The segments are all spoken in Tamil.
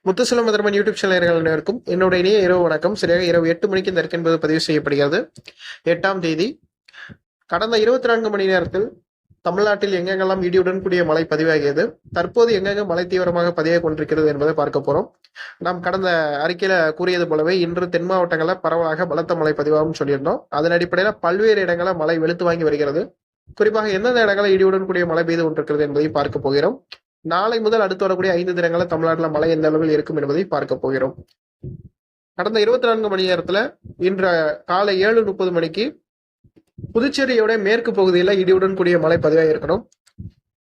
முத்துசெல்வம் மதர்மன் யூடியூப் சேனல் அனைவருக்கும் என்னுடைய இனிய இரவு வணக்கம். சரியாக இரவு 8 மணிக்கு இந்த அறிக்கை என்பது பதிவு செய்யப்படுகிறது. 8ஆம் தேதி கடந்த 24 மணி நேரத்தில் தமிழ்நாட்டில் எங்கெங்கெல்லாம் இடியுடன் கூடிய மழை பதிவாகியது, தற்போது எங்கெங்க மழை தீவிரமாக பதிவாக கொண்டிருக்கிறது என்பதை பார்க்க போறோம். நாம் கடந்த அறிக்கையில கூறியது போலவே இன்று தென் மாவட்டங்களில் பரவலாக பலத்த மழை பதிவாகும் சொல்லியிருந்தோம். அதன் அடிப்படையில் பல்வேறு இடங்களில் மழை வெளுத்து வாங்கி வருகிறது. குறிப்பாக எந்தெந்த இடங்களில் இடியுடன் கூடிய மழை பெய்து கொண்டிருக்கிறது என்பதை பார்க்க போகிறோம். நாளை முதல் அடுத்து வரக்கூடிய 5 தினங்களில் தமிழ்நாட்டில் மழை எந்த அளவில் இருக்கும் என்பதை பார்க்க போகிறோம். கடந்த 24 மணி நேரத்துல இன்று காலை 7:30 மணிக்கு புதுச்சேரியோட மேற்கு பகுதியில் இடியுடன் கூடிய மழை பதிவாக இருக்கணும்.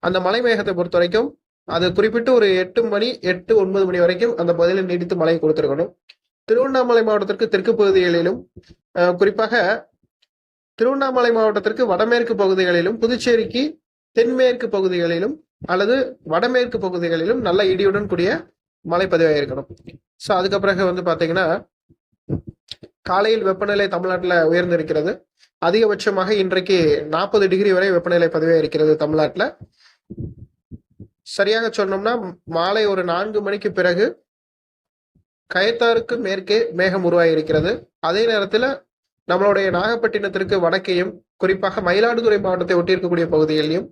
அந்த மலை மேகத்தை பொறுத்த வரைக்கும் அது குறிப்பிட்டு ஒரு 8-9 மணி வரைக்கும் அந்த பகுதியில் நீடித்து மழை கொடுத்திருக்கணும். திருவண்ணாமலை மாவட்டத்திற்கு தெற்கு பகுதிகளிலும், குறிப்பாக திருவண்ணாமலை மாவட்டத்திற்கு வடமேற்கு பகுதிகளிலும், புதுச்சேரிக்கு தென்மேற்கு பகுதிகளிலும் அல்லது வடமேற்கு பகுதிகளிலும் நல்ல இடியுடன் கூடிய மழை பதிவாக இருக்கணும். ஸோ அதுக்கு பிறகு பாத்தீங்கன்னா காலையில் வெப்பநிலை தமிழ்நாட்டில் உயர்ந்திருக்கிறது. அதிகபட்சமாக இன்றைக்கு 40 டிகிரி வரை வெப்பநிலை பதிவாக இருக்கிறது தமிழ்நாட்டில். சரியாக சொன்னோம்னா மாலை ஒரு 4 மணிக்கு பிறகு கயத்தாருக்கு மேற்கே மேகம் உருவாகி இருக்கிறது. அதே நேரத்தில் நம்மளுடைய நாகப்பட்டினத்திற்கு வடக்கையும், குறிப்பாக மயிலாடுதுறை மாவட்டத்தை ஒட்டியிருக்கக்கூடிய பகுதிகளிலும்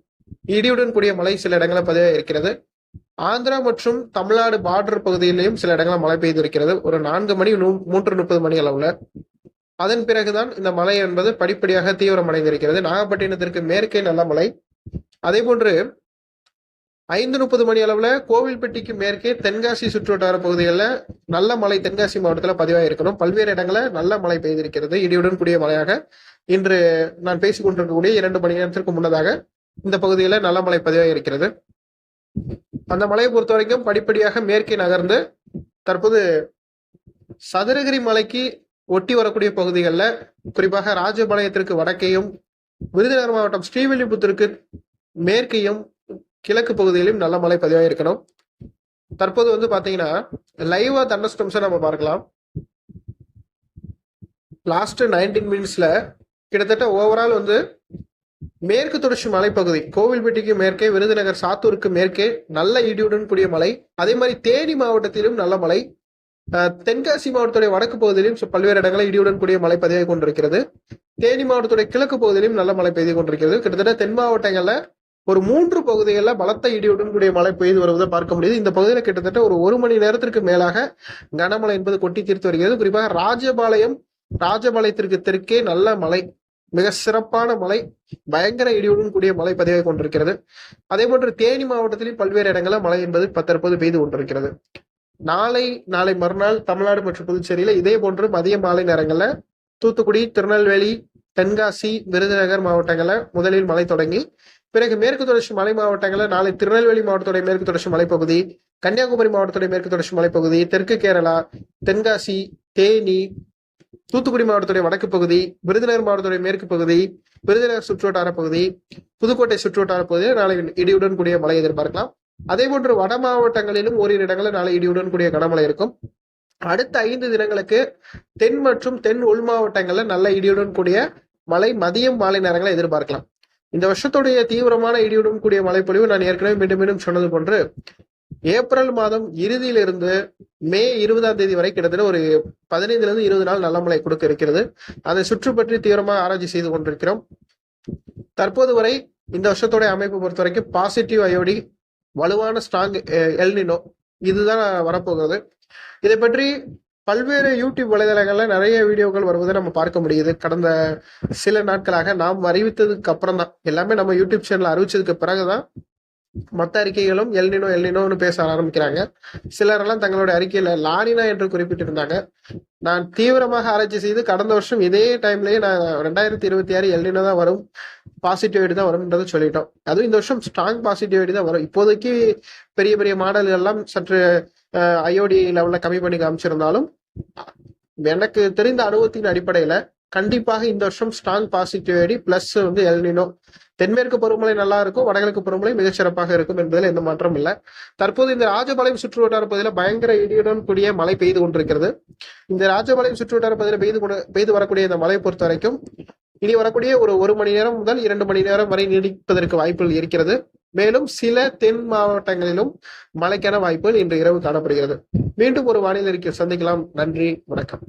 இடியுடன் கூடிய மழை சில இடங்களில் பதிவாக இருக்கிறது. ஆந்திரா மற்றும் தமிழ்நாடு பார்டர் பகுதியிலையும் சில இடங்களில் மழை பெய்து இருக்கிறது. ஒரு 4 மணி 3:30 மணி அளவுல. அதன் பிறகுதான் இந்த மழை என்பது படிப்படியாக தீவிரமடைந்திருக்கிறது. நாகப்பட்டினத்திற்கு மேற்கே நல்ல மழை. அதே போன்று 5:30 மணி அளவுல கோவில்பட்டிக்கு மேற்கே தென்காசி சுற்றுவட்டார பகுதிகளில் நல்ல மழை தென்காசி மாவட்டத்தில் பதிவாக இருக்கணும். பல்வேறு இடங்களில் நல்ல மழை பெய்திருக்கிறது, இடியுடன் கூடிய மழையாக. இன்று நான் பேசிக் கொண்டிருக்கக்கூடிய 2 மணி நேரத்திற்கு முன்னதாக இந்த பகுதியில நல்ல மழை பதிவாக இருக்கிறது. அந்த மழையை பொறுத்த வரைக்கும் படிப்படியாக மேற்கே நகர்ந்து தற்போது சதுரகிரி மலைக்கு ஒட்டி வரக்கூடிய பகுதிகளில், குறிப்பாக ராஜபாளையத்திற்கு வடக்கையும், விருதுநகர் மாவட்டம் ஸ்ரீவில்லிபுத்தூருக்கு மேற்கையும் கிழக்கு பகுதியிலும் நல்ல மழை பதிவாக இருக்கணும். தற்போது பாத்தீங்கன்னா லைவா தண்டர்ஸ்டார்ம்ஸை நம்ம பார்க்கலாம். லாஸ்ட் 19 மினிட்ஸ்ல கிட்டத்தட்ட ஓவரால் மேற்கு தொடர்ச்சி மலைப்பகுதி கோவில்பட்டிக்கு மேற்கே, விருதுநகர் சாத்தூருக்கு மேற்கே நல்ல இடியுடன் கூடிய மழை. அதே மாதிரி தேனி மாவட்டத்திலும் நல்ல மழை. தென்காசி மாவட்டத்துடைய வடக்கு பகுதியிலும் பல்வேறு இடங்களில் இடியுடன் கூடிய மழை பதிவாகி கொண்டிருக்கிறது. தேனி மாவட்டத்துடைய கிழக்கு பகுதியிலும் நல்ல மழை பெய்து கொண்டிருக்கிறது. கிட்டத்தட்ட தென் மாவட்டங்கள்ல ஒரு 3 பகுதிகளில் பலத்த இடியுடன் கூடிய மழை பெய்து வருவதை பார்க்க முடியுது. இந்த பகுதியில் கிட்டத்தட்ட ஒரு 1 மணி நேரத்திற்கு மேலாக கனமழை என்பது கொட்டி தீர்த்து வருகிறது. குறிப்பாக ராஜபாளையத்திற்கு தெற்கே நல்ல மழை, மிக சிறப்பான மழை, பயங்கர இடியுடன் கூடிய மழை பதிவாகி கொண்டிருக்கிறது. அதே போன்று தேனி மாவட்டத்திலும் பல்வேறு இடங்களில் மழை என்பது தற்போது பெய்து கொண்டிருக்கிறது. நாளை மறுநாள் தமிழ்நாடு மற்றும் புதுச்சேரியில இதே போன்று மதிய மாலை நேரங்கள்ல தூத்துக்குடி, திருநெல்வேலி, தென்காசி, விருதுநகர் மாவட்டங்கள்ல முதலில் மழை தொடங்கி பிறகு மேற்கு தொடர்ச்சி மலை மாவட்டங்கள்ல நாளை திருநெல்வேலி மாவட்டத்துடைய மேற்கு தொடர்ச்சி மலைப்பகுதி, கன்னியாகுமரி மாவட்டத்துடைய மேற்கு தொடர்ச்சி மலைப்பகுதி, தெற்கு கேரளா, தென்காசி, தேனி, தூத்துக்குடி மாவட்டத்துடைய வடக்கு பகுதி, விருதுநகர் மாவட்டத்துடைய மேற்கு பகுதி, விருதுநகர் சுற்றுவட்டார பகுதி, புதுக்கோட்டை சுற்றுவட்டார பகுதியில் நாளை இடியுடன் கூடிய மழை எதிர்பார்க்கலாம். அதே போன்று வட மாவட்டங்களிலும் ஓரிரு இடங்களில் நாளை இடியுடன் கூடிய கனமழை இருக்கும். அடுத்த 5 தினங்களுக்கு தென் மற்றும் தென் உள் மாவட்டங்கள்ல நல்ல இடியுடன் கூடிய மழை மதியம் மாலை நேரங்களை எதிர்பார்க்கலாம். இந்த வருஷத்துடைய தீவிரமான இடியுடன் கூடிய மழைப்பொழிவு நான் ஏற்கனவே மீண்டும் சொன்னது போன்று ஏப்ரல் மாதம் இறுதியிலிருந்து மே 20ஆம் தேதி வரை கிட்டத்தட்ட ஒரு 15-20 நாள் நல்ல மழை கொடுக்க இருக்கிறது. அதை சுற்றுப்பற்றி தீவிரமாக ஆராய்ச்சி செய்து கொண்டிருக்கிறோம். தற்போது வரை இந்த வருஷத்துடைய அமைப்பு பொறுத்த வரைக்கும் பாசிட்டிவ் அயோடி, வலுவான ஸ்ட்ராங் எல்னினோ இதுதான் வரப்போகிறது. இதை பற்றி பல்வேறு யூடியூப் வலைதளங்கள்ல நிறைய வீடியோக்கள் வருவதை நம்ம பார்க்க முடியுது. கடந்த சில நாட்களாக நாம் அறிவித்ததுக்கு அப்புறம் தான், எல்லாமே நம்ம யூடியூப் சேனல் அறிவிச்சதுக்கு பிறகுதான் மற்ற அறிக்கைகளும் எல்னினோன்னு பேச ஆரம்பிக்கிறாங்க. சிலரெல்லாம் தங்களுடைய அறிக்கையில லானினா என்று குறிப்பிட்டிருந்தாங்க. நான் தீவிரமாக ஆராய்ச்சி செய்து கடந்த வருஷம் இதே டைம்லயே நான் 2026 எல்னினோ தான் வரும், பாசிட்டிவிட்டி தான் வரும்ன்றது சொல்லிட்டோம். அதுவும் இந்த வருஷம் ஸ்ட்ராங் பாசிட்டிவிட்டி தான் வரும். இப்போதைக்கு பெரிய பெரிய மாடல்கள் எல்லாம் சற்று ஐஓடி லெவல்ல கம்மி பண்ணி காமிச்சிருந்தாலும் எனக்கு தெரிந்த அனுபவத்தின் அடிப்படையில கண்டிப்பாக இந்த வருஷம் ஸ்ட்ராங் பாசிட்டிவிட்டி பிளஸ் எல்னினோ. தென்மேற்கு பருவமழை நல்லா இருக்கும், வடகிழக்கு பருவமழை மிகச்சிறப்பாக இருக்கும் என்பதில் எந்த மாற்றம் இல்லை. தற்போது இந்த ராஜபாளையம் சுற்றுவட்டார பகுதியில் பயங்கர இடியுடன் கூடிய மழை பெய்து கொண்டிருக்கிறது. இந்த ராஜபாளையம் சுற்றுவட்டார பகுதியில் பெய்து வரக்கூடிய இந்த மழையை பொறுத்த வரைக்கும் இனி வரக்கூடிய ஒரு மணி நேரம் முதல் 2 மணி நேரம் வரை நீடிப்பதற்கு வாய்ப்புகள் இருக்கிறது. மேலும் சில தென் மாவட்டங்களிலும் மழைக்கான வாய்ப்புகள் இன்று இரவு காணப்படுகிறது. மீண்டும் ஒரு வானிலை அறிக்கையில் சந்திக்கலாம். நன்றி, வணக்கம்.